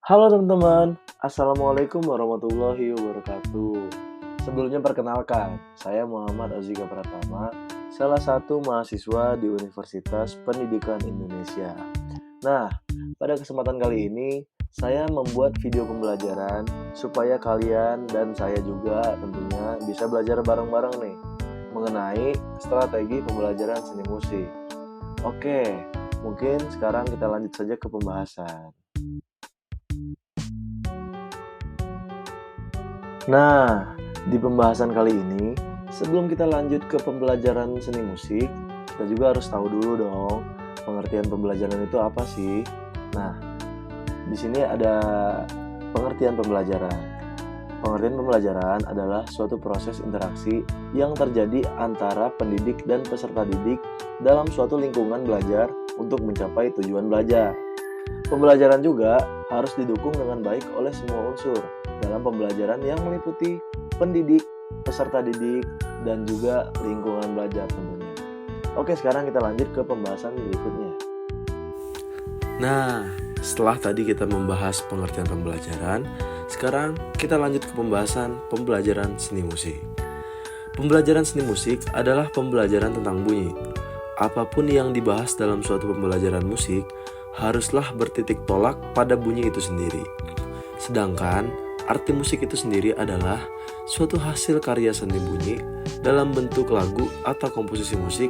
Halo teman-teman, Assalamualaikum warahmatullahi wabarakatuh. Sebelumnya perkenalkan, saya Muhammad Azika Pratama, salah satu mahasiswa di Universitas Pendidikan Indonesia. Nah, pada kesempatan kali ini, saya membuat video pembelajaran supaya kalian dan saya juga tentunya bisa belajar bareng-bareng nih mengenai strategi pembelajaran seni musik. Oke, mungkin sekarang kita lanjut saja ke pembahasan. Nah, di pembahasan kali ini, sebelum kita lanjut ke pembelajaran seni musik, kita juga harus tahu dulu dong, pengertian pembelajaran itu apa sih? Nah, di sini ada pengertian pembelajaran. Pengertian pembelajaran adalah suatu proses interaksi yang terjadi antara pendidik dan peserta didik dalam suatu lingkungan belajar untuk mencapai tujuan belajar. Pembelajaran juga harus didukung dengan baik oleh semua unsur dalam pembelajaran yang meliputi pendidik, peserta didik, dan juga lingkungan belajar tentunya. Oke, sekarang kita lanjut ke pembahasan berikutnya. Nah, setelah tadi kita membahas pengertian pembelajaran, sekarang kita lanjut ke pembahasan pembelajaran seni musik. Pembelajaran seni musik adalah pembelajaran tentang bunyi. Apapun yang dibahas dalam suatu pembelajaran musik haruslah bertitik tolak pada bunyi itu sendiri. Sedangkan arti musik itu sendiri adalah suatu hasil karya seni bunyi dalam bentuk lagu atau komposisi musik,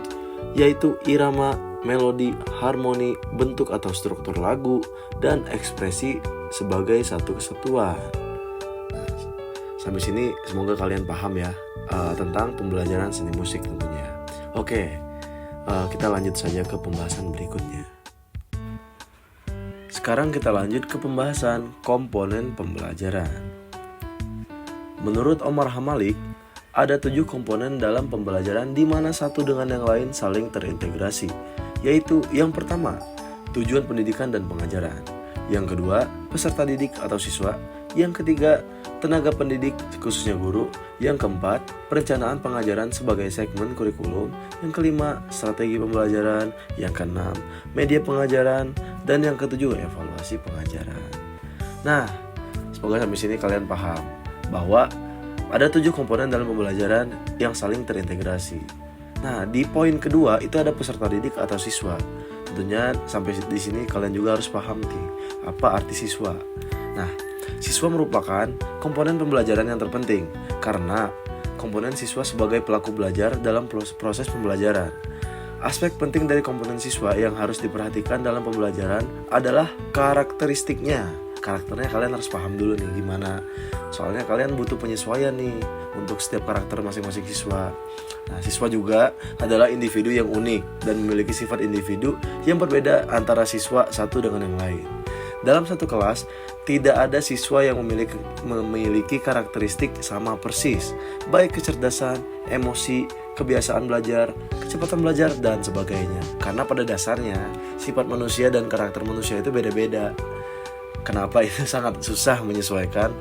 yaitu irama, melodi, harmoni, bentuk atau struktur lagu, dan ekspresi sebagai satu kesatuan. Nah, sampai sini semoga kalian paham ya tentang pembelajaran seni musik tentunya. Oke, kita lanjut saja ke pembahasan berikutnya. Sekarang kita lanjut ke pembahasan komponen pembelajaran. Menurut Omar Hamalik, ada 7 komponen dalam pembelajaran di mana satu dengan yang lain saling terintegrasi, yaitu yang pertama, tujuan pendidikan dan pengajaran. Yang kedua, peserta didik atau siswa. Yang ketiga, tenaga pendidik khususnya guru. Yang keempat, perencanaan pengajaran sebagai segmen kurikulum. Yang kelima, strategi pembelajaran. Yang keenam, media pengajaran. Dan yang ketujuh, evaluasi pengajaran. Nah, semoga sampai sini kalian paham bahwa ada 7 komponen dalam pembelajaran yang saling terintegrasi. Nah, di poin kedua itu ada peserta didik atau siswa. Tentunya sampai di sini kalian juga harus paham nih, apa arti siswa. Nah, siswa merupakan komponen pembelajaran yang terpenting karena komponen siswa sebagai pelaku belajar dalam proses pembelajaran. Aspek penting dari komponen siswa yang harus diperhatikan dalam pembelajaran adalah karakteristiknya. Karakternya kalian harus paham dulu nih gimana. Soalnya kalian butuh penyesuaian nih untuk setiap karakter masing-masing siswa. Nah, siswa juga adalah individu yang unik dan memiliki sifat individu yang berbeda antara siswa satu dengan yang lain. Dalam satu kelas, tidak ada siswa yang memiliki karakteristik sama persis, baik kecerdasan, emosi, kebiasaan belajar, kecepatan belajar, dan sebagainya. Karena pada dasarnya, sifat manusia dan karakter manusia itu beda-beda. Kenapa itu sangat susah menyesuaikan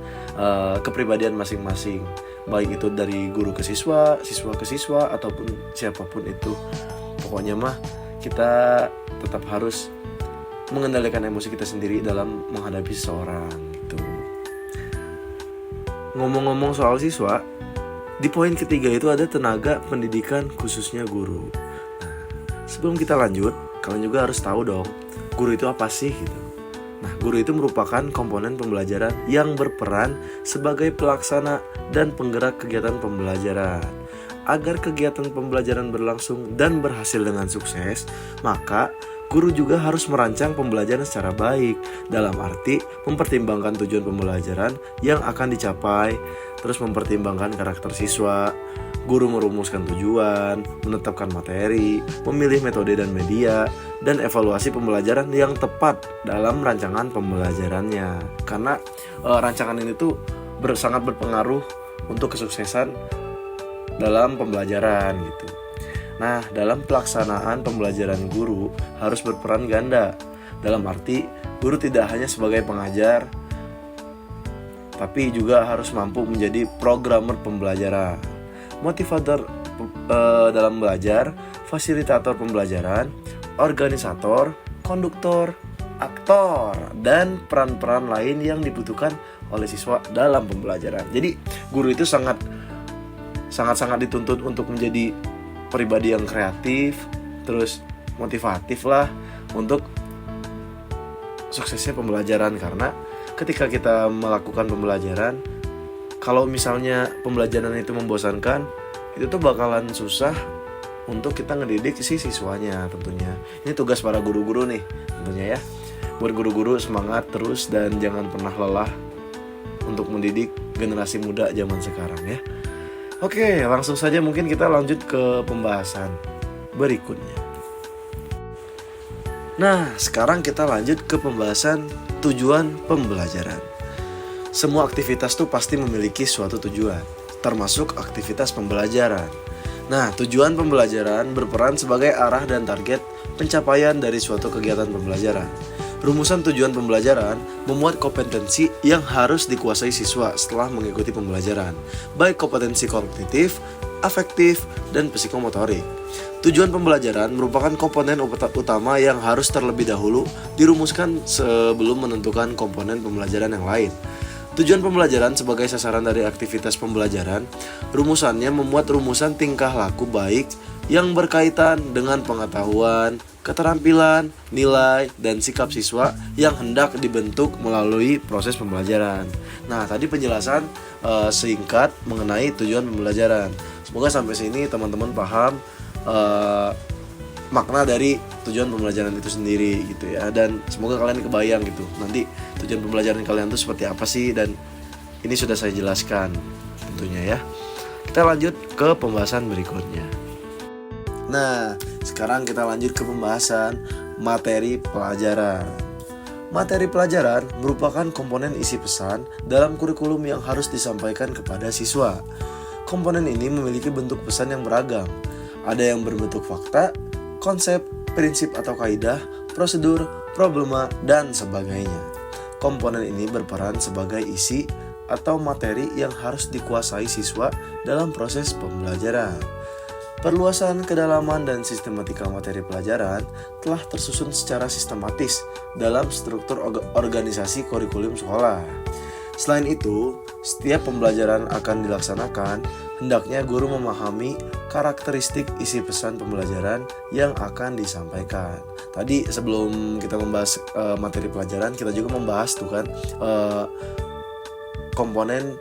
kepribadian masing-masing, baik itu dari guru ke siswa, siswa ke siswa, ataupun siapapun itu. Pokoknya mah kita tetap harus mengendalikan emosi kita sendiri dalam menghadapi seseorang gitu. Ngomong-ngomong soal siswa, di poin ketiga itu ada tenaga pendidikan khususnya guru. Nah, sebelum kita lanjut, kalian juga harus tahu dong, guru itu apa sih gitu. Nah, guru itu merupakan komponen pembelajaran yang berperan sebagai pelaksana dan penggerak kegiatan pembelajaran. Agar kegiatan pembelajaran berlangsung dan berhasil dengan sukses, maka guru juga harus merancang pembelajaran secara baik, dalam arti mempertimbangkan tujuan pembelajaran yang akan dicapai, terus mempertimbangkan karakter siswa. Guru merumuskan tujuan, menetapkan materi, memilih metode dan media, dan evaluasi pembelajaran yang tepat dalam rancangan pembelajarannya. Karena rancangan ini tuh sangat berpengaruh untuk kesuksesan dalam pembelajaran gitu. Nah, dalam pelaksanaan pembelajaran guru harus berperan ganda. Dalam arti, guru tidak hanya sebagai pengajar, tapi juga harus mampu menjadi programmer pembelajaran, motivator dalam belajar, fasilitator pembelajaran, organisator, konduktor, aktor, dan peran-peran lain yang dibutuhkan oleh siswa dalam pembelajaran. Jadi guru itu sangat dituntut untuk menjadi pribadi yang kreatif, terus motivatif lah untuk suksesnya pembelajaran. Karena ketika kita melakukan pembelajaran, kalau misalnya pembelajaran itu membosankan, itu tuh bakalan susah untuk kita ngedidik si siswanya tentunya. Ini tugas para guru-guru nih tentunya ya. Buat guru-guru semangat terus dan jangan pernah lelah untuk mendidik generasi muda zaman sekarang ya. Oke, langsung saja mungkin kita lanjut ke pembahasan berikutnya. Nah, sekarang kita lanjut ke pembahasan tujuan pembelajaran. Semua aktivitas tuh pasti memiliki suatu tujuan, termasuk aktivitas pembelajaran. Nah, tujuan pembelajaran berperan sebagai arah dan target pencapaian dari suatu kegiatan pembelajaran. Rumusan tujuan pembelajaran memuat kompetensi yang harus dikuasai siswa setelah mengikuti pembelajaran, baik kompetensi kognitif, afektif, dan psikomotorik. Tujuan pembelajaran merupakan komponen utama yang harus terlebih dahulu dirumuskan sebelum menentukan komponen pembelajaran yang lain. Tujuan pembelajaran sebagai sasaran dari aktivitas pembelajaran, rumusannya memuat rumusan tingkah laku baik yang berkaitan dengan pengetahuan, keterampilan, nilai, dan sikap siswa yang hendak dibentuk melalui proses pembelajaran. Nah, tadi penjelasan singkat mengenai tujuan pembelajaran. Semoga sampai sini teman-teman paham makna dari tujuan pembelajaran itu sendiri gitu ya, dan semoga kalian kebayang gitu nanti tujuan pembelajaran kalian itu seperti apa sih, dan ini sudah saya jelaskan tentunya ya. Kita lanjut ke pembahasan berikutnya. Nah, sekarang kita lanjut ke pembahasan materi pelajaran. Materi pelajaran merupakan komponen isi pesan dalam kurikulum yang harus disampaikan kepada siswa. Komponen ini memiliki bentuk pesan yang beragam. Ada yang berbentuk fakta, konsep, prinsip atau kaidah, prosedur, problema, dan sebagainya. Komponen ini berperan sebagai isi atau materi yang harus dikuasai siswa dalam proses pembelajaran. Perluasan kedalaman dan sistematika materi pelajaran telah tersusun secara sistematis dalam struktur organisasi kurikulum sekolah. Selain itu, setiap pembelajaran akan dilaksanakan, hendaknya guru memahami karakteristik isi pesan pembelajaran yang akan disampaikan. Tadi sebelum kita membahas materi pelajaran, kita juga membahas tuh kan komponen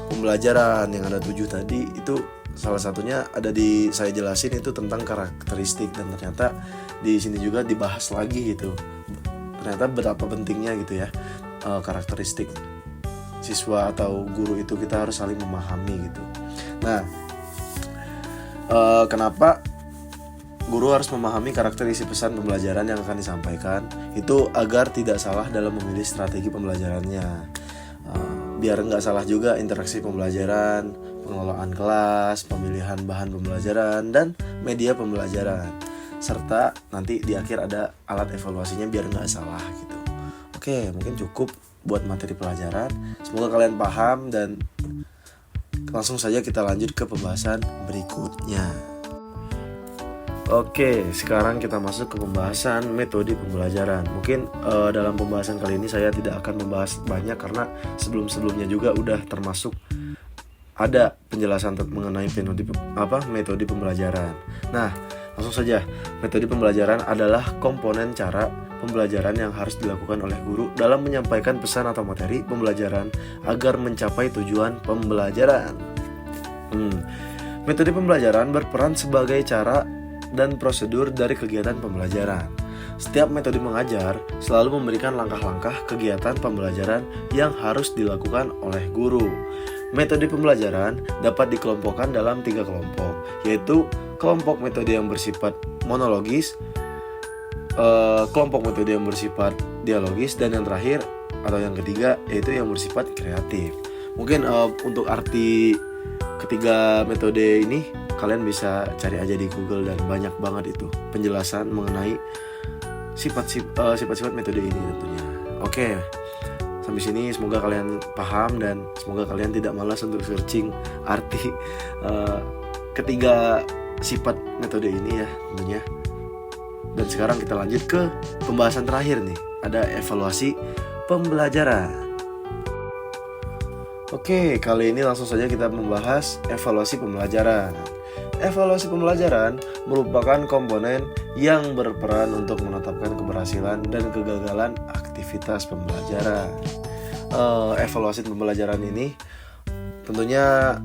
pembelajaran yang ada 7 tadi. Itu salah satunya ada di saya jelasin itu tentang karakteristik, dan ternyata di sini juga dibahas lagi gitu. Ternyata berapa pentingnya gitu ya karakteristik siswa atau guru itu kita harus saling memahami gitu. Nah, kenapa guru harus memahami karakter isi pesan pembelajaran yang akan disampaikan? Itu agar tidak salah dalam memilih strategi pembelajarannya. Biar nggak salah juga interaksi pembelajaran, pengelolaan kelas, pemilihan bahan pembelajaran, dan media pembelajaran. Serta nanti di akhir ada alat evaluasinya biar nggak salah gitu. Oke, mungkin cukup buat materi pelajaran. Semoga kalian paham, dan langsung saja kita lanjut ke pembahasan berikutnya. Oke, sekarang kita masuk ke pembahasan metode pembelajaran. Mungkin dalam pembahasan kali ini saya tidak akan membahas banyak karena sebelum-sebelumnya juga udah termasuk ada penjelasan mengenai metode pembelajaran. Nah, langsung saja. Metode pembelajaran adalah komponen cara pembelajaran yang harus dilakukan oleh guru dalam menyampaikan pesan atau materi pembelajaran agar mencapai tujuan pembelajaran. Metode pembelajaran berperan sebagai cara dan prosedur dari kegiatan pembelajaran. Setiap metode mengajar selalu memberikan langkah-langkah kegiatan pembelajaran yang harus dilakukan oleh guru. Metode pembelajaran dapat dikelompokkan dalam 3 kelompok, yaitu kelompok metode yang bersifat monologis, kelompok metode yang bersifat dialogis, dan yang terakhir atau yang ketiga yaitu yang bersifat kreatif. Mungkin untuk arti ketiga metode ini kalian bisa cari aja di Google, dan banyak banget itu penjelasan mengenai sifat-sifat metode ini tentunya. Oke, sampai sini semoga kalian paham dan semoga kalian tidak malas untuk searching arti ketiga sifat metode ini ya tentunya. Dan sekarang kita lanjut ke pembahasan terakhir nih. ada evaluasi pembelajaran. Oke, kali ini langsung saja kita membahas evaluasi pembelajaran. Evaluasi pembelajaran merupakan komponen yang berperan untuk menetapkan keberhasilan dan kegagalan aktivitas pembelajaran. Evaluasi pembelajaran ini tentunya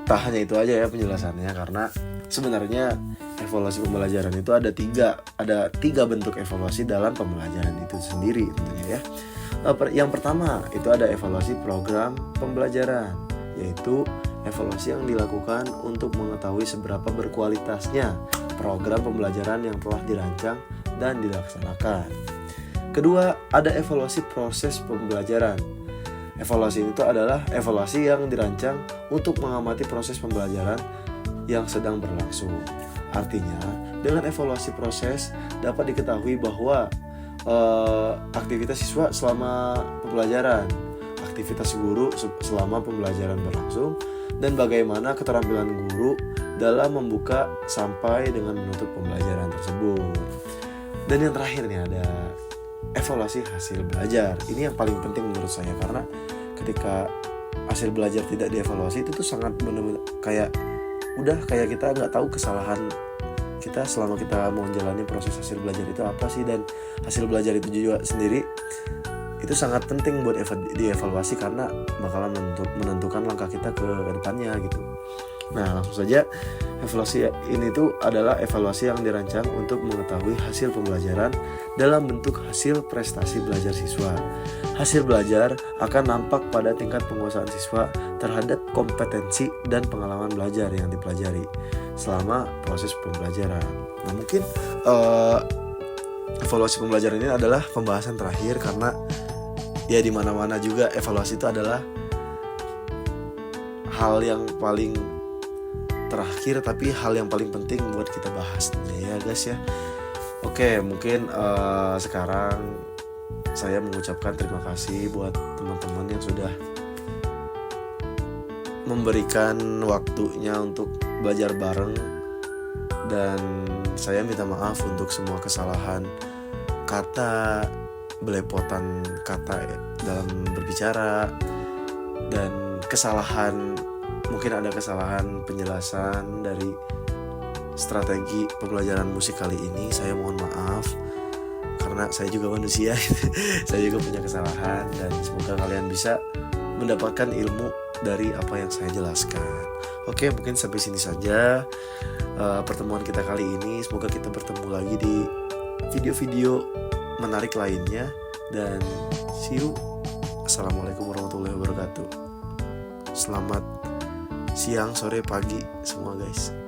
tak hanya itu aja ya penjelasannya, karena sebenarnya evaluasi pembelajaran itu ada tiga bentuk evaluasi dalam pembelajaran itu sendiri tentunya ya. Yang pertama itu ada evaluasi program pembelajaran, yaitu evaluasi yang dilakukan untuk mengetahui seberapa berkualitasnya program pembelajaran yang telah dirancang dan dilaksanakan. Kedua, ada evaluasi proses pembelajaran. Evaluasi itu adalah evaluasi yang dirancang untuk mengamati proses pembelajaran yang sedang berlangsung. Artinya, dengan evaluasi proses dapat diketahui bahwa aktivitas siswa selama pembelajaran, aktivitas guru selama pembelajaran berlangsung, dan bagaimana keterampilan guru dalam membuka sampai dengan menutup pembelajaran tersebut. Dan yang terakhir nih ada evaluasi hasil belajar. Ini yang paling penting menurut saya, karena ketika hasil belajar tidak dievaluasi itu tuh sangat benar-benar kayak kita nggak tahu kesalahan kita selama kita mau menjalani proses hasil belajar itu apa sih, dan hasil belajar itu juga sendiri itu sangat penting buat dievaluasi karena bakalan menentukan langkah kita ke depannya gitu. Nah, langsung saja evaluasi ini tuh adalah evaluasi yang dirancang untuk mengetahui hasil pembelajaran dalam bentuk hasil prestasi belajar siswa. Hasil belajar akan nampak pada tingkat penguasaan siswa terhadap kompetensi dan pengalaman belajar yang dipelajari selama proses pembelajaran. Nah, mungkin evaluasi pembelajaran ini adalah pembahasan terakhir, karena ya di mana-mana juga evaluasi itu adalah hal yang paling terakhir, tapi hal yang paling penting buat kita bahas ya guys ya. Oke, mungkin sekarang saya mengucapkan terima kasih buat teman-teman yang sudah memberikan waktunya untuk belajar bareng, dan saya minta maaf untuk semua kesalahan kata, belepotan kata dalam berbicara, dan mungkin ada kesalahan penjelasan dari strategi pembelajaran musik kali ini. Saya mohon maaf karena saya juga manusia saya juga punya kesalahan, dan semoga kalian bisa mendapatkan ilmu dari apa yang saya jelaskan. Oke, mungkin sampai sini saja pertemuan kita kali ini. Semoga kita bertemu lagi di video-video menarik lainnya, dan see you. Assalamualaikum warahmatullahi wabarakatuh. Selamat siang, sore, pagi semua guys.